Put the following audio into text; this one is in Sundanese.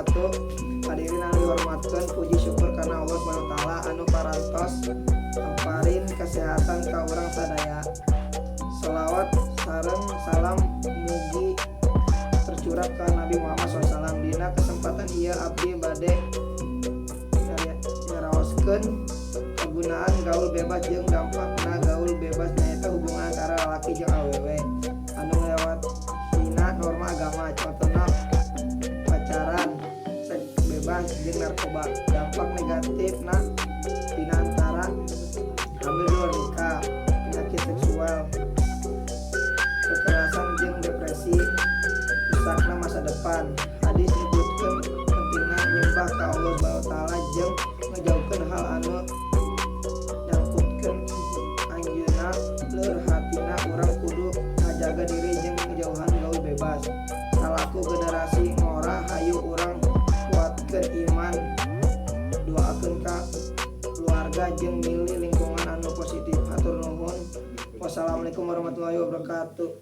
wabarakatuh. Hadirin anu dihormatkeun, puji syukur karena Allah Subhanahu wa taala anu parantos paparin kesehatan ka urang sadaya. Shalawat sareng salam mugi tercurah ka Nabi Muhammad SAW. Dina kesempatan ieu abdi bade nyaraoskeun kegunaan gaul bebas jeung dampakna gaul bebas nyaeta hubungan antara lalaki jeung awewe anu ngelewattina norma agama, contohna pacaran, seks bebas jeung narkoba. Dampak negatifna tina antara hamil luar nikah, penyakit seksual, kekerasan jeung depresi, rusakna masa depan. Hadis nyebutkeun pentingna nyembah ka Allah Subhanahu wa taala jeung ngajauhkeun hal anu nyangkutkeun anjeunna leur hatina. Urang kudu ngajaga diri jeung ngejauhan gaul bebas. Salaku generasi ngora hayu urang kuatkeun iman, doakeun ka keluarga jeung milih lingkungan anu positif. Hatur nuhun. Wassalamualaikum warahmatullahi wabarakatuh.